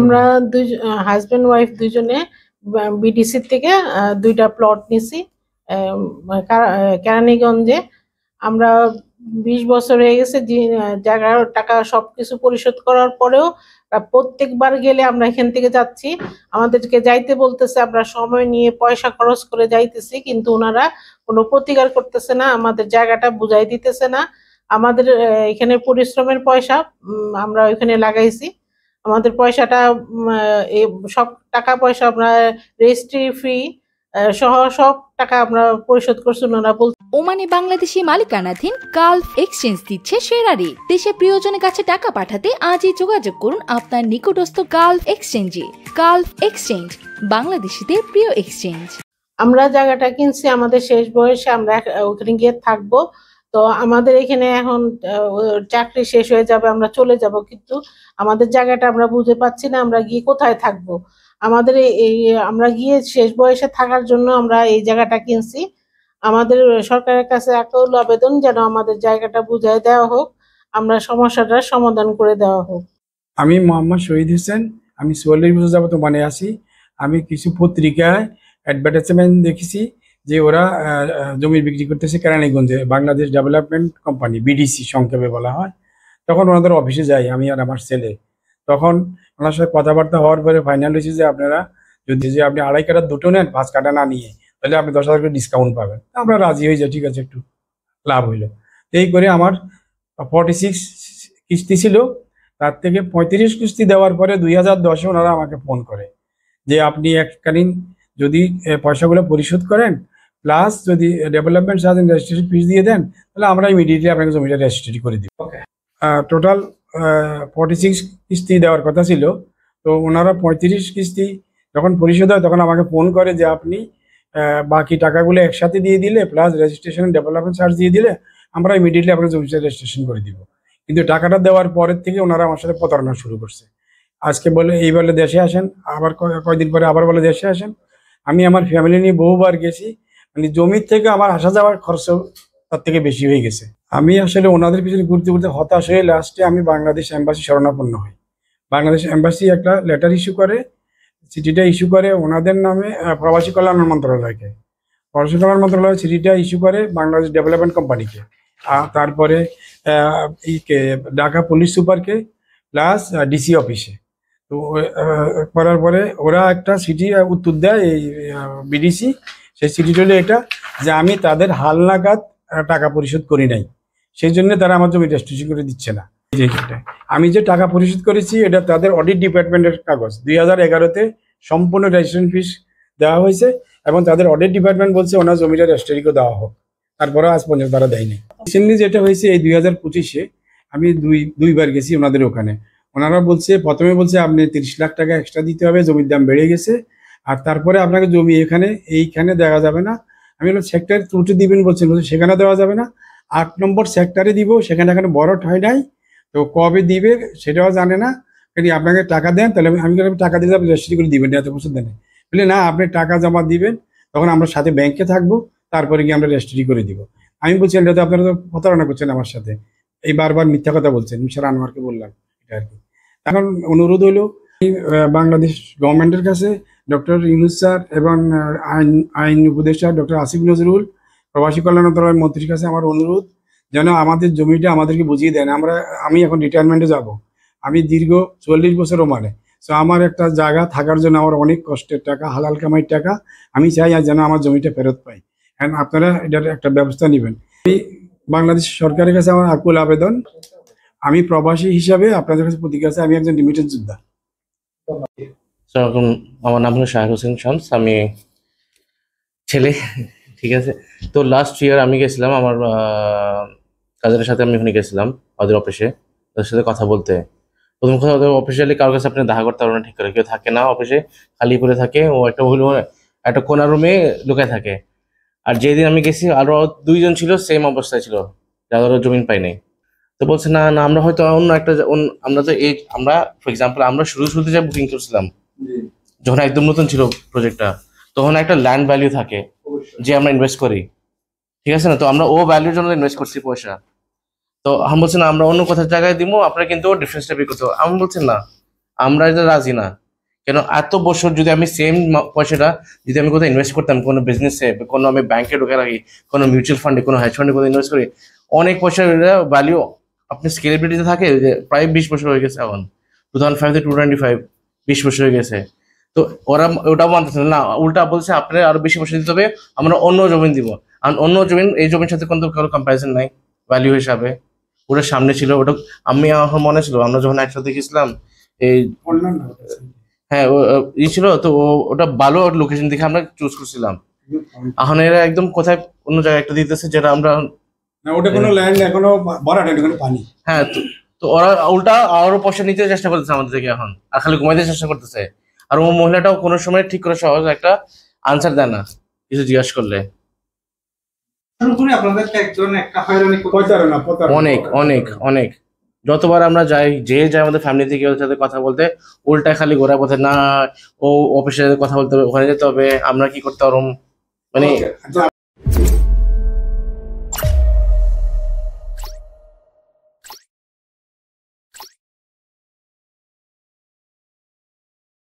আমরা দুই husband wife দুইজনে বিডিসি থেকে 2টা প্লট নিছি কেরানীগঞ্জে। আমরা 20 বছর হয়ে গেছে জায়গার টাকা সবকিছু পরিশোধ করার পরেও প্রত্যেকবার গেলে আমরা এখান থেকে যাচ্ছি, আমাদেরকে যাইতে বলতেছে, আমরা সময় নিয়ে পয়সা খরচ করে যাইতেছি, কিন্তু ওনারা কোনো প্রতিকার করতেছে না, আমাদের জায়গাটা বুঝাই দিতেছে না। আমাদের এখানে পরিশ্রমের পয়সা আমরা ওইখানে লাগাইছি, আমাদের পয়সাটা সব টাকা পয়সা আমরা রেজিস্ট্রি ফি সহ সব টাকা আমরা পরিশোধ করছি। ওনারা বলতে ওমানে বাংলাদেশি মালিকানাধীন গালফ এক্সচেঞ্জ দিচ্ছে সেরা রেট। দেশে প্রিয়জনের কাছে টাকা পাঠাতে আজই যোগাযোগ করুন আপনার নিকটস্থ গালফ এক্সচেঞ্জে। গালফ এক্সচেঞ্জ, বাংলাদেশিদের প্রিয় এক্সচেঞ্জ। আমরা জায়গাটা কিনছি আমাদের শেষ বয়সে, আমরা ওখানে গিয়ে থাকবো। তো আমাদের এখানে এখন চাকরি শেষ হয়ে যাবে, আমরা চলে যাব, কিন্তু আমাদের জায়গাটা আমরা বুঝে পাচ্ছি না আমরা গিয়ে কোথায় থাকবো। আমাদের এই আমরা গিয়ে শেষ বয়সে থাকার জন্য আমরা এই জায়গাটা কিনছি। আমাদের সরকারের কাছে আকুল আবেদন যেন আমাদের জায়গাটা বুঝাই দেওয়া হোক, আমরা সমস্যাটার সমাধান করে দেওয়া হোক। আমি মোহাম্মদ শহীদ হোসেন, আমি 44 বছর যাবত ওমানে আছি। আমি কিছু পত্রিকায় অ্যাডভার্টাইজমেন্ট দেখেছি যে ওরা জমি বিক্রি করতেছে কেরানীগঞ্জে, বাংলাদেশ ডেভেলপমেন্ট কোম্পানি, বিডিসি সংক্ষেপে বলা হয়। তখন ওনাদের অফিসে যাই আমি আর আমার ছেলে। তখন ওনার সাথে কথাবার্তা হওয়ার পরে ফাইনাল হয়েছে যে আপনারা যদি আপনি 2.5 কাঠা দুটো নেন, 5 কাঠা না নিয়ে, তাহলে আপনি 10,000 করে ডিসকাউন্ট পাবেন। আমরা রাজি হয়ে যাই, ঠিক আছে, একটু লাভ হইলো। এই করে আমার 46 কিস্তি ছিল, তার থেকে 35 কিস্তি দেওয়ার পরে 2010-এ ওনারা আমাকে ফোন করে যে আপনি এককালীন যদি পয়সাগুলো পরিশোধ করেন, প্লাস যদি development charge and registration fees দিয়ে দেন, তাহলে আমরা ইমিডিয়েটলি আপনাকে জমিটা রেজিস্ট্রি করে দিব। টোটাল 46 কিস্তি দেওয়ার কথা ছিল। তো ওনারা 35 কিস্তি যখন পরিশোধ হয় তখন আমাকে ফোন করে যে আপনি বাকি টাকাগুলো একসাথে দিয়ে দিলে প্লাস রেজিস্ট্রেশন ডেভেলপমেন্ট চার্জ দিয়ে দিলে আমরা ইমিডিয়েটলি আপনাকে জমিটা রেজিস্ট্রেশন করে দিব। কিন্তু টাকাটা দেওয়ার পরের থেকে ওনারা আমার সাথে প্রতারণা শুরু করছে। আজকে বলে এই বলে দেশে আসেন, আবার কয়দিন পরে আবার বলে দেশে আসেন। আমি আমার ফ্যামিলি নিয়ে বহুবার গেছি, মানে জমির থেকে আমার আসা যাওয়ার খরচ তার থেকে বেশি হয়ে গেছে। আমি আসলে ওনাদের পিছনে ঘুরতে ঘুরতে হতাশ হয়ে লাস্টে আমি বাংলাদেশ এম্বাসি শরণাপন্ন হই। বাংলাদেশ এম্বাসি একটা লেটার ইস্যু করে, চিঠিটা ইস্যু করে ওনাদের নামে প্রবাসী কল্যাণ মন্ত্রণালয়কে, প্রবাসী কল্যাণ মন্ত্রণালয় চিঠিটা ইস্যু করে বাংলাদেশ ডেভেলপমেন্ট কোম্পানিকে, তারপরে ঢাকা পুলিশ সুপারকে, প্লাস ডিসি অফিসে। তো করার পরে ওরা একটা চিঠি উত্তর দেয় এই বিডিসি। সেই চিঠিটা হলো এটা যে আমি তাদের হালনাগাদ টাকা পরিশোধ করি নাই, সেই জন্য তারা আমার জমি রেজিস্ট্রেশন করে দিচ্ছে না। আমি যে টাকা পরিশোধ করেছি এটা তাদের অডিট ডিপার্টমেন্টের কাগজ, 2011-তে সম্পূর্ণ রেজিস্ট্রেশন ফিস দেওয়া হয়েছে এবং তাদের অডিট ডিপার্টমেন্ট বলছে ওনার জমিটা রেজিস্ট্রি করে দেওয়া হোক, তারপরে আজ পর্যন্ত তারা দেয়নি। রিসেন্টলি যেটা হয়েছে এই 2025-এ আমি দুইবার গেছি ওনাদের ওখানে। ওনারা বলছে, প্রথমে বলছে আপনি 30 লাখ টাকা এক্সট্রা দিতে হবে, জমির দাম বেড়ে গেছে, আর তারপরে আপনাকে জমি এইখানে দেওয়া যাবে না। আমি বললাম সেক্টর ত্রুটি দিবেন বলছেন, সেখানে দেওয়া যাবে না, 8 নম্বর সেক্টরে দিব, সেখানে এখানে বরট হয় নাই, তো কবে দিবে সেটাও জানে না, কিন্তু আপনাকে টাকা দেন। তাহলে আমি টাকা দিলে আপনি রেজিস্ট্রি করে দিবেন, এত বছর দেন। বলে না, আপনি টাকা জমা দিবেন, তখন আমরা সাথে ব্যাংকে থাকবো, তারপরে গিয়ে আমরা রেজিস্ট্রি করে দিব। আমি বলছি এটা তো আপনারা তো প্রতারণা করছেন আমার সাথে, এই বারবার মিথ্যা কথা বলছেন। মিস্টার আনোয়ারকে বললাম এটা আর কি। এখন অনুরোধ হলো বাংলাদেশ গভর্নমেন্টের কাছে ডক্টর ইউনূস স্যার এবং আইন উপদেষ্টা ডক্টর আসিফ নজরুল, প্রবাসী কল্যাণ মন্ত্রণালয়ের মন্ত্রীর কাছে আমার অনুরোধ যেন আমাদের জমিটা আমাদেরকে বুঝিয়ে দেন। আমি এখন রিটায়ারমেন্টে যাব, আমি দীর্ঘ 44 বছর ওমানে। সো আমার একটা জায়গা থাকার জন্য আমার অনেক কষ্টের টাকা, হালাল কামাইয়ের টাকা, আমি চাই যেন আমার জমিটা ফেরত পাই। এখন আপনারা এটার একটা ব্যবস্থা নেবেন। বাংলাদেশ সরকারের কাছে আমার আকুল আবেদন, আমি প্রবাসী হিসাবে আপনাদের কাছে প্রতিজ্ঞা আছে, আমি একজন লিমিটেড যোদ্ধা। আমার নাম হলো শাহের হোসেন শামস, আমি ছেলে, ঠিক আছে। তো লাস্ট ইয়ার আমি গেছিলাম আমার কাজের সাথে, আমি ওখানে গেছিলাম ওদের অফিসে, ওদের সাথে কথা বলতে। প্রথম কথা, ওদের অফিসিয়ালি কারোর কাছে আপনি দেখা করতে পারবেন না, ঠিক করে কেউ থাকে না অফিসে, খালি করে থাকে, ও একটা কোনা রুমে লুকায় থাকে। আর যেদিন আমি গেছি আরো 2 জন ছিল, সেম অবস্থায় ছিল, যাদের জমিন পাই নাই। তো বলছে না না, আমরা হয়তো অন্য একটা, আমরা তো আমরা ফর এক্সাম্পল আমরা শুরুতে যা বুকিং করছিলাম যখন একদম নতুন ছিল প্রজেক্টটা, তখন একটা ল্যান্ড ভ্যালু থাকে যে আমরা ইনভেস্ট করি, ঠিক আছে না? তো আমরা ও ভ্যালুর জন্য ইনভেস্ট করছি পয়সা। তো আমি বলছি না, আমরা অন্য কোথাও জায়গায় দিব, আপনারা কিন্তু ডিফারেন্সটা পে করতে হবে। আমি বলছি না, আমরা এটা রাজি না। কেন এত বছর যদি আমি সেম পয়সাটা যদি আমি কোথাও ইনভেস্ট করতাম, কোনো বিজনেসে, কোনো আমি ব্যাংকে ঢুকে রাখি, কোনো মিউচুয়াল ফান্ডে, কোনো হেজ ফান্ডে কোথাও ইনভেস্ট করি, অনেক পয়সার ভ্যালিউ আপনি স্কেলেবিলিটিতে থাকে। যে প্রায় 20 বছর হয়ে গেছে এখন, 2005 থেকে 2025, 20 বছর হয়ে গেছে। তো ওরা ওটাও মানতেছে না, উল্টা বলছে আপনার আরো বেশি পয়সা দিতে হবে, আমরা অন্য জমিন দিব। আর অন্য জমিন এই জমির সাথে কোনো কারো কম্পারিজন নাই ভ্যালিউ হিসাবে। ওটা সামনে ছিল, ওটা আমি আমার মনে ছিল আমরা যখন একসাথে গেছিলাম এই, হ্যাঁ ই ছিল তো, ওটা ভালো লোকেশন দেখে আমরা চুজ করছিলাম। এখন এরা একদম কোথায় অন্য জায়গায় একটা দিতেছে যেটা আমরা, না ওটা কোনো ল্যান্ড এখনো ভরাট, এখনো পানি। হ্যাঁ তো ওরা উল্টা আরো পয়সা নিতে চেষ্টা করতেছে আমাদের থেকে এখন, আর খালি ঘুমাইতে চেষ্টা করতেছে। আর ও মহিলাটাও কোনো সময় ঠিক করে সহজ একটা আনসার দেয় না কিছু জিজ্ঞাসা করলে। অনেক অনেক অনেক যতবার আমরা যাই, যে যাই আমাদের ফ্যামিলি থেকে ওর সাথে কথা বলতে, উল্টা খালি ঘোরা পথে না ও অফিসে কথা বলতে হবে, ওখানে যেতে হবে, আমরা কি করতে পারবো মানে